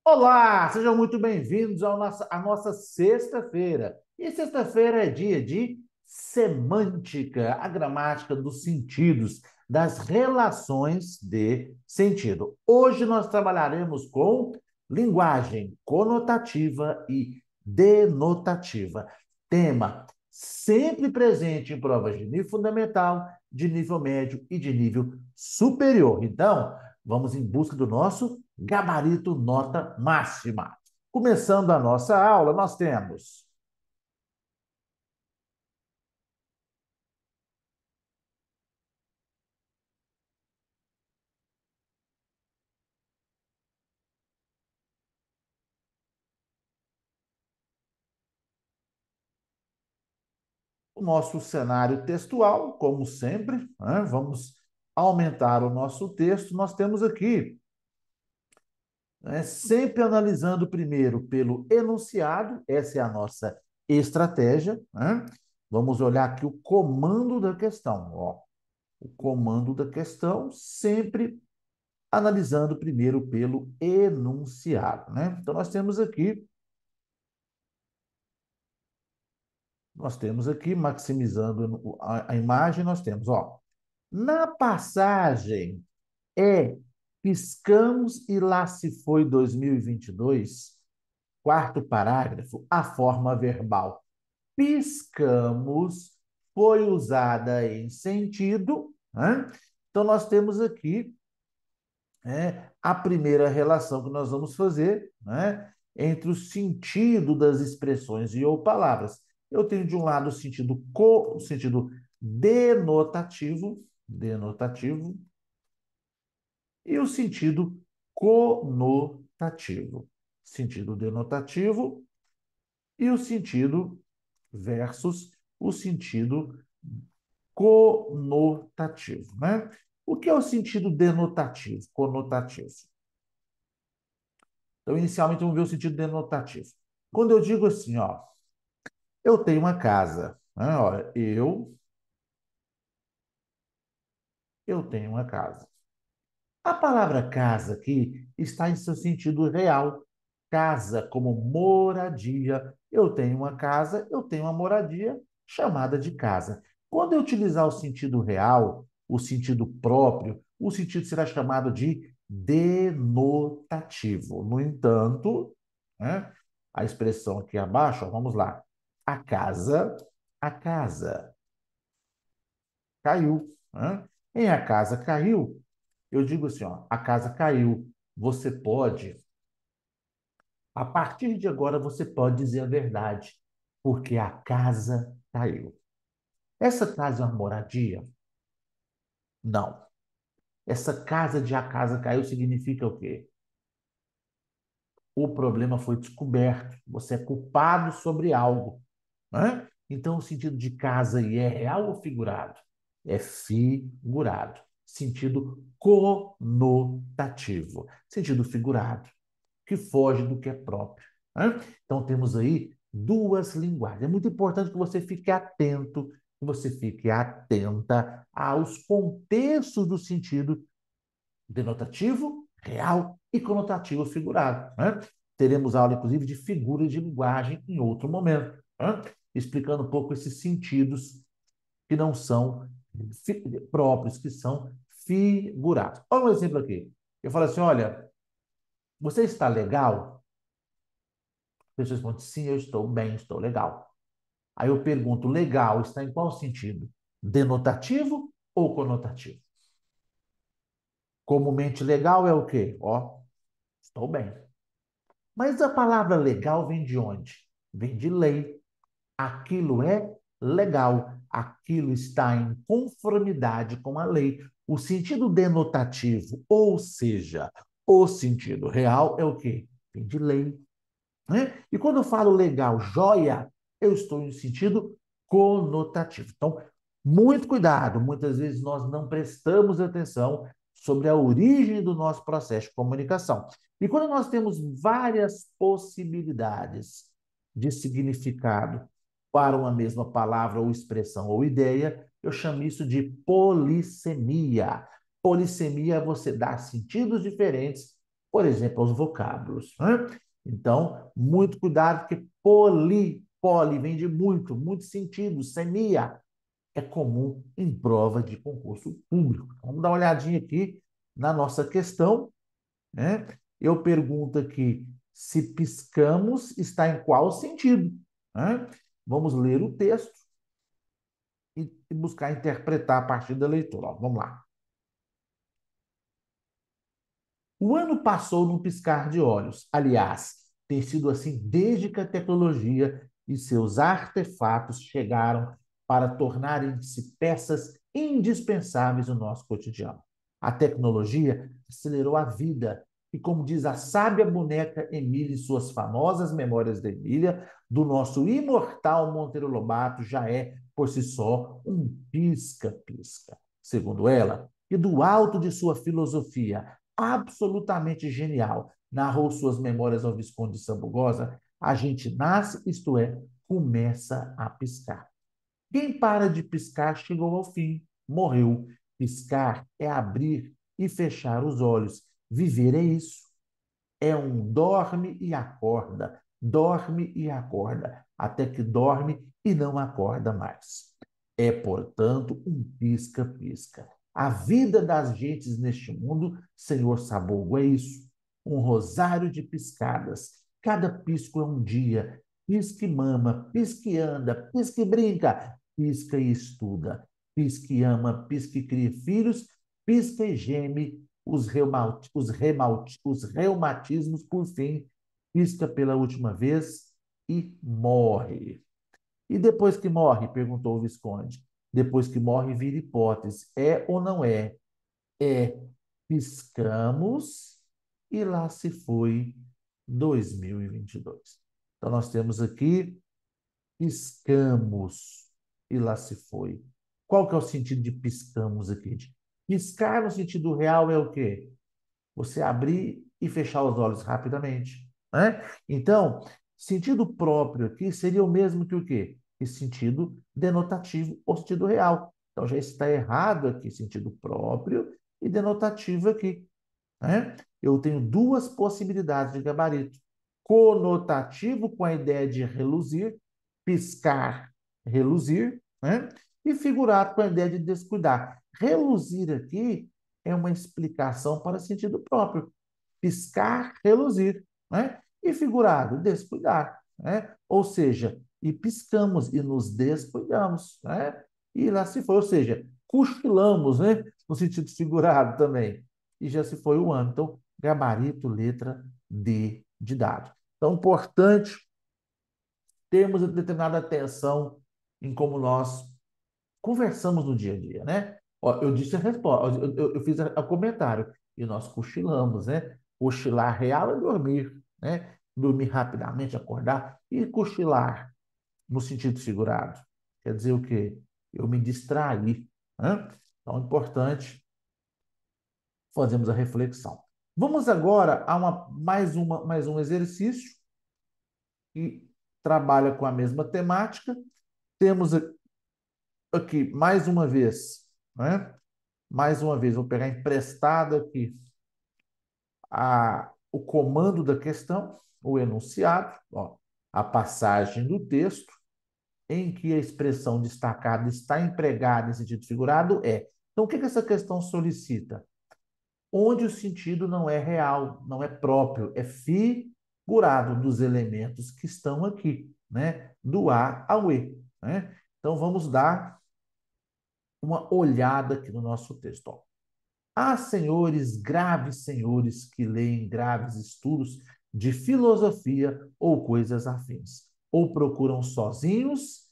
Olá, sejam muito bem-vindos à nossa sexta-feira. E sexta-feira é dia de semântica, a gramática dos sentidos, das relações de sentido. Hoje nós trabalharemos com linguagem conotativa e denotativa. Tema sempre presente em provas de nível fundamental, de nível médio e de nível superior. Então, vamos em busca do nosso gabarito nota máxima. Começando a nossa aula, nós temos o nosso cenário textual, como sempre, né? Vamos aumentar o nosso texto. Nós temos aqui, né, sempre analisando primeiro pelo enunciado, essa é a nossa estratégia, né? Vamos olhar aqui o comando da questão, ó. O comando da questão, sempre analisando primeiro pelo enunciado, né? Então, nós temos aqui, maximizando a imagem, nós temos, ó, na passagem piscamos e lá se foi 2022, quarto parágrafo, a forma verbal piscamos foi usada em sentido, né? Então, nós temos aqui a primeira relação que nós vamos fazer, né, entre o sentido das expressões e ou palavras. Eu tenho de um lado o sentido denotativo e o sentido conotativo. Sentido denotativo e o sentido versus o sentido conotativo, né? O que é o sentido denotativo, conotativo? Então, inicialmente, vamos ver o sentido denotativo. Quando eu digo assim, ó, eu tenho uma casa, né? Olha, eu tenho uma casa. A palavra casa aqui está em seu sentido real. Casa como moradia. Eu tenho uma casa, eu tenho uma moradia chamada de casa. Quando eu utilizar o sentido real, o sentido próprio, o sentido será chamado de denotativo. No entanto, né, a expressão aqui abaixo, ó, vamos lá. A casa, a casa caiu, né? Em a casa caiu, eu digo assim, ó, a casa caiu. Você pode, a partir de agora, você pode dizer a verdade, porque a casa caiu. Essa casa é uma moradia? Não. Essa casa de a casa caiu significa o quê? O problema foi descoberto. Você é culpado sobre algo, né? Então, o sentido de casa aí é real ou figurado? É figurado. Sentido conotativo. Sentido figurado, que foge do que é próprio, né? Então, temos aí duas linguagens. É muito importante que você fique atento, que você fique atenta aos contextos do sentido denotativo, real e conotativo figurado, né? Teremos aula, inclusive, de figuras de linguagem em outro momento, né? Explicando um pouco esses sentidos que não são próprios, que são figurados. Olha um exemplo aqui. Eu falo assim, olha, você está legal? A pessoa responde, sim, eu estou bem, estou legal. Aí eu pergunto, legal está em qual sentido? Denotativo ou conotativo? Comumente legal é o quê? Ó, estou bem. Mas a palavra legal vem de onde? Vem de lei. Aquilo é legal. Aquilo está em conformidade com a lei. O sentido denotativo, ou seja, o sentido real é o quê? Vem de lei, né? E quando eu falo legal, joia, eu estou em sentido conotativo. Então, muito cuidado. Muitas vezes nós não prestamos atenção sobre a origem do nosso processo de comunicação. E quando nós temos várias possibilidades de significado para uma mesma palavra ou expressão ou ideia, eu chamo isso de polissemia. Polissemia é você dar sentidos diferentes por exemplo, aos vocábulos, né? Então, muito cuidado, porque poli vem de muito, muito sentido, semia, é comum em prova de concurso público. Vamos dar uma olhadinha aqui na nossa questão, né? Eu pergunto aqui se piscamos está em qual sentido, né? Vamos ler o texto e buscar interpretar a partir da leitura. Ó, vamos lá. O ano passou num piscar de olhos. Aliás, tem sido assim desde que a tecnologia e seus artefatos chegaram para tornarem-se peças indispensáveis no nosso cotidiano. A tecnologia acelerou a vida e, como diz a sábia boneca Emília em suas famosas Memórias da Emília, do nosso imortal Monteiro Lobato já é, por si só, um pisca-pisca. Segundo ela, e do alto de sua filosofia absolutamente genial, narrou suas memórias ao Visconde de Sabugosa, a gente nasce, isto é, começa a piscar. Quem para de piscar chegou ao fim, morreu. Piscar é abrir e fechar os olhos. Viver é isso. É um dorme e acorda, até que dorme e não acorda mais. É, portanto, um pisca-pisca. A vida das gentes neste mundo, senhor Sabugo, é isso. Um rosário de piscadas. Cada pisco é um dia. Pisca e mama, pisca e anda, pisca e brinca, pisca e estuda, pisca e ama, pisca e cria filhos, pisca e geme, os reumatismos, por fim, pisca pela última vez e morre. E depois que morre? Perguntou o Visconde. Depois que morre, vira hipótese. É ou não é? É. Piscamos e lá se foi 2022. Então, nós temos aqui, piscamos e lá se foi. Qual que é o sentido de piscamos aqui? Piscar no sentido real é o quê? Você abrir e fechar os olhos rapidamente, né? Então, sentido próprio aqui seria o mesmo que o quê? Que sentido denotativo ou sentido real. Então, já está errado aqui, sentido próprio e denotativo aqui, né? Eu tenho duas possibilidades de gabarito. Conotativo, com a ideia de reluzir, piscar, reluzir, né? E figurado, com a ideia de descuidar. Reluzir aqui é uma explicação para sentido próprio. Piscar, reluzir, né? E figurado, descuidar, né? Ou seja, e piscamos e nos descuidamos, né? E lá se foi, ou seja, cochilamos, né? No sentido figurado também. E já se foi o ano. Então, gabarito, letra D de dado. Então, importante termos determinada atenção em como nós conversamos no dia a dia, né? Ó, eu disse a resposta, eu fiz a comentário, e nós cochilamos, né? Cochilar real é dormir, né? Dormir rapidamente, acordar, e cochilar, no sentido figurado. Quer dizer o quê? Eu me distraí, né? Então, é importante fazermos a reflexão. Vamos agora a mais um exercício que trabalha com a mesma temática. Temos aqui, mais uma vez, né? Mais uma vez, vou pegar emprestado aqui o comando da questão, o enunciado, ó, a passagem do texto, em que a expressão destacada está empregada em sentido figurado é. Então, o que essa questão solicita? Onde o sentido não é real, não é próprio, é figurado dos elementos que estão aqui, né? Do A ao E, né? Então, vamos dar uma olhada aqui no nosso texto, ó. Há senhores, graves senhores, que leem graves estudos de filosofia ou coisas afins, ou procuram sozinhos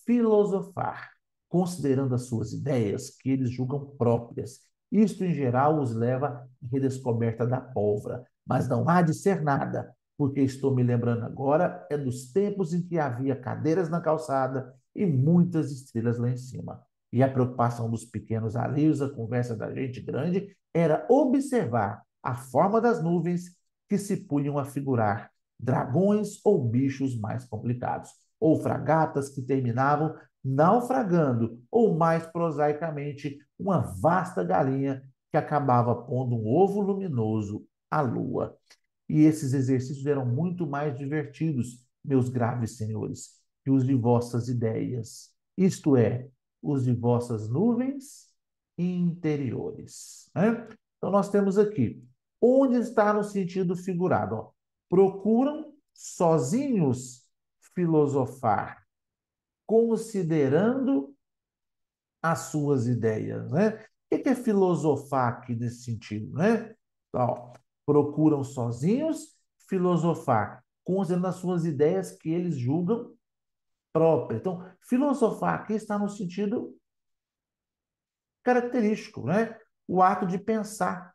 filosofar, considerando as suas ideias que eles julgam próprias. Isto, em geral, os leva à redescoberta da pólvora, mas não há de ser nada, porque estou me lembrando agora é dos tempos em que havia cadeiras na calçada e muitas estrelas lá em cima. E a preocupação dos pequenos alheios à conversa da gente grande era observar a forma das nuvens que se punham a figurar dragões ou bichos mais complicados, ou fragatas que terminavam naufragando, ou mais prosaicamente, uma vasta galinha que acabava pondo um ovo luminoso a lua. E esses exercícios eram muito mais divertidos, meus graves senhores, que os de vossas ideias, isto é, os de vossas nuvens interiores. Né? Então, nós temos aqui, onde está no sentido figurado? Ó, procuram sozinhos filosofar, considerando as suas ideias, né? O que é filosofar aqui nesse sentido, né? Então, procuram sozinhos filosofar, considerando as suas ideias que eles julgam próprias. Então, filosofar aqui está no sentido característico, né? O ato de pensar,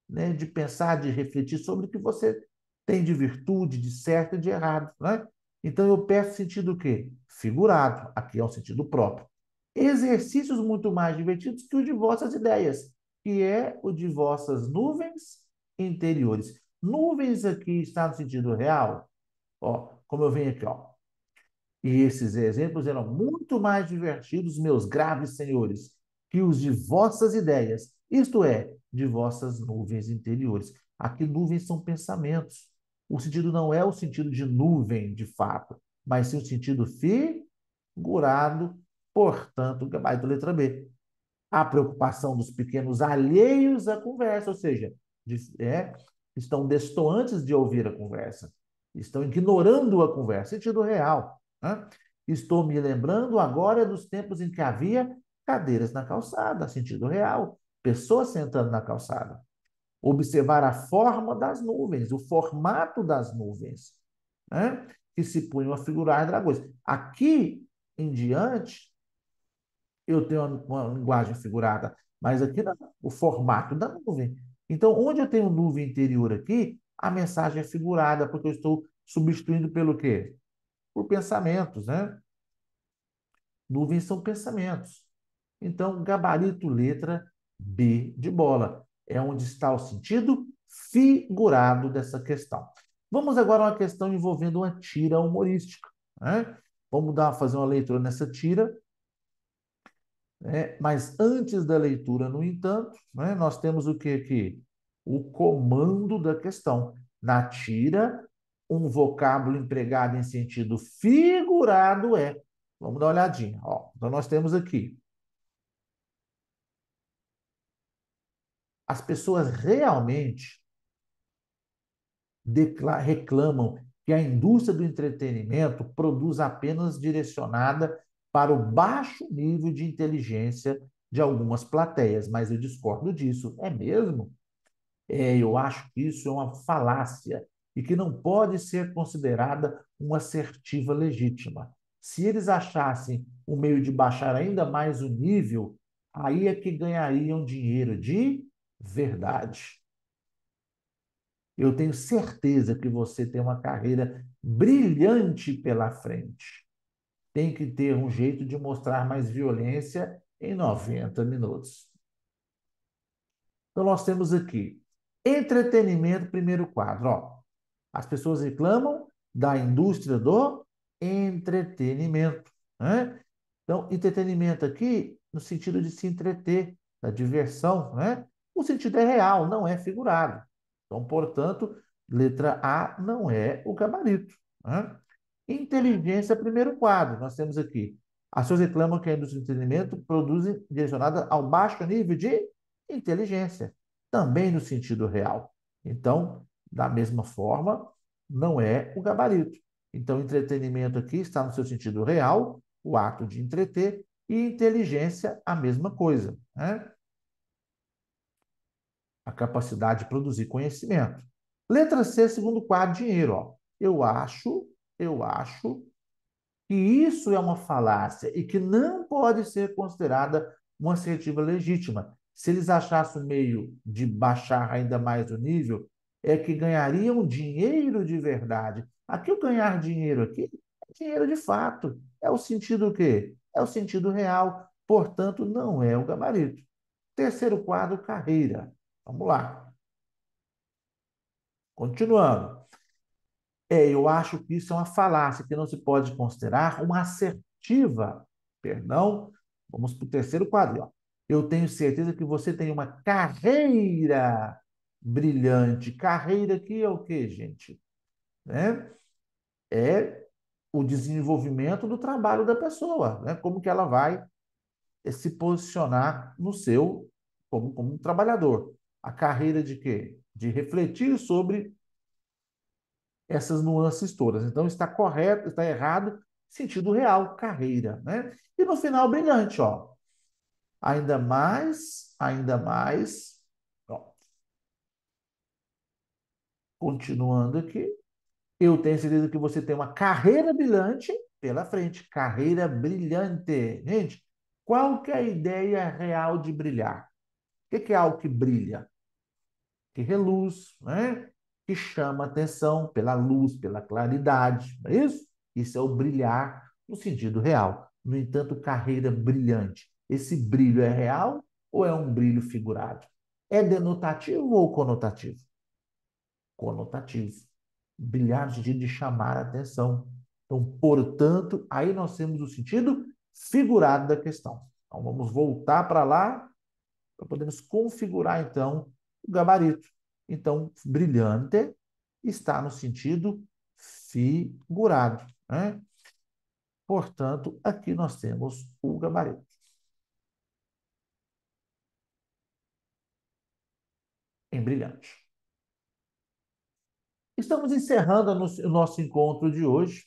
né? De pensar, de refletir sobre o que você tem de virtude, de certo e de errado, né? Então, eu peço sentido o quê? Figurado. Aqui é um sentido próprio. Exercícios muito mais divertidos que o de vossas ideias, que é o de vossas nuvens interiores. Nuvens aqui está no sentido real, ó, como eu venho aqui, ó. E esses exemplos eram muito mais divertidos, meus graves senhores, que os de vossas ideias, isto é, de vossas nuvens interiores. Aqui, nuvens são pensamentos. O sentido não é o sentido de nuvem, de fato, mas sim o sentido figurado, portanto, gabarito letra B. A preocupação dos pequenos alheios à conversa, ou seja, estão destoantes de ouvir a conversa, estão ignorando a conversa, sentido real. Né? Estou me lembrando agora dos tempos em que havia cadeiras na calçada, sentido real, pessoas sentando na calçada. Observar a forma das nuvens, o formato das nuvens, né? Que se punham a figurar dragões. Aqui em diante, eu tenho uma linguagem figurada, mas aqui não, o formato da nuvem. Então, onde eu tenho nuvem interior aqui, a mensagem é figurada, porque eu estou substituindo pelo quê? Por pensamentos, né? Nuvens são pensamentos. Então, gabarito letra B de bola. É onde está o sentido figurado dessa questão. Vamos agora a uma questão envolvendo uma tira humorística. Né? Vamos fazer uma leitura nessa tira. Né? Mas antes da leitura, no entanto, né, nós temos o que aqui? O comando da questão. Na tira, um vocábulo empregado em sentido figurado é. Vamos dar uma olhadinha. Ó, então, nós temos aqui. As pessoas realmente reclamam que a indústria do entretenimento produz apenas direcionada para o baixo nível de inteligência de algumas plateias, mas eu discordo disso. É mesmo? Eu acho que isso é uma falácia e que não pode ser considerada uma assertiva legítima. Se eles achassem um meio de baixar ainda mais o nível, aí é que ganhariam dinheiro de verdade. Eu tenho certeza que você tem uma carreira brilhante pela frente. Tem que ter um jeito de mostrar mais violência em 90 minutos. Então, nós temos aqui entretenimento, primeiro quadro. Ó, as pessoas reclamam da indústria do entretenimento. Né? Então, entretenimento aqui, no sentido de se entreter, da diversão. Né? O sentido é real, não é figurado. Então, portanto, letra A não é o gabarito. Né? Inteligência, primeiro quadro. Nós temos aqui. As pessoas reclamam que a indústria do entretenimento produz direcionada ao baixo nível de inteligência, também no sentido real. Então, da mesma forma, não é o gabarito. Então, entretenimento aqui está no seu sentido real, o ato de entreter, e inteligência, a mesma coisa. Né? A capacidade de produzir conhecimento. Letra C, segundo quadro, dinheiro. Ó. Eu acho que isso é uma falácia e que não pode ser considerada uma assertiva legítima. Se eles achassem o meio de baixar ainda mais o nível, é que ganhariam dinheiro de verdade. Aqui o ganhar dinheiro aqui é dinheiro de fato. É o sentido o quê? É o sentido real. Portanto, não é o gabarito. Terceiro quadro, carreira. Vamos lá. Continuando. Eu acho que isso é uma falácia, que não se pode considerar uma assertiva. Perdão, vamos para o terceiro quadro. Ó. Eu tenho certeza que você tem uma carreira brilhante. Carreira aqui é o quê, gente? Né? É o desenvolvimento do trabalho da pessoa, né? Como que ela vai se posicionar no seu, como um trabalhador. A carreira de quê? De refletir sobre essas nuances todas. Então, está correto, está errado, sentido real, carreira, né? E no final, brilhante, ó. Ainda mais, ó, continuando aqui, eu tenho certeza que você tem uma carreira brilhante pela frente, carreira brilhante. Gente, qual que é a ideia real de brilhar? O que é algo que brilha? Que reluz, né? Que chama atenção pela luz, pela claridade, não é isso? Isso é o brilhar no sentido real. No entanto, carreira brilhante. Esse brilho é real ou é um brilho figurado? É denotativo ou conotativo? Conotativo. Brilhar no sentido de chamar a atenção. Então, portanto, aí nós temos o sentido figurado da questão. Então, vamos voltar para lá para podermos configurar, então, o gabarito. Então, brilhante está no sentido figurado, né? Portanto, aqui nós temos o gabarito em brilhante. Estamos encerrando o nosso encontro de hoje.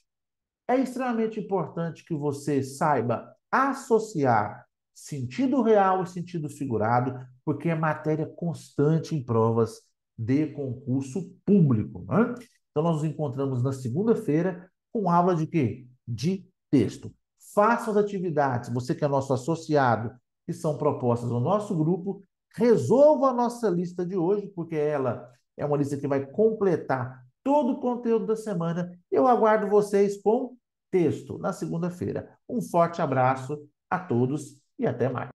É extremamente importante que você saiba associar sentido real e sentido figurado, porque é matéria constante em provas de concurso público, né? Então, nós nos encontramos na segunda-feira com aula de quê? De texto. Faça as atividades, você que é nosso associado, que são propostas no nosso grupo, resolva a nossa lista de hoje, porque ela é uma lista que vai completar todo o conteúdo da semana. Eu aguardo vocês com texto na segunda-feira. Um forte abraço a todos e até mais.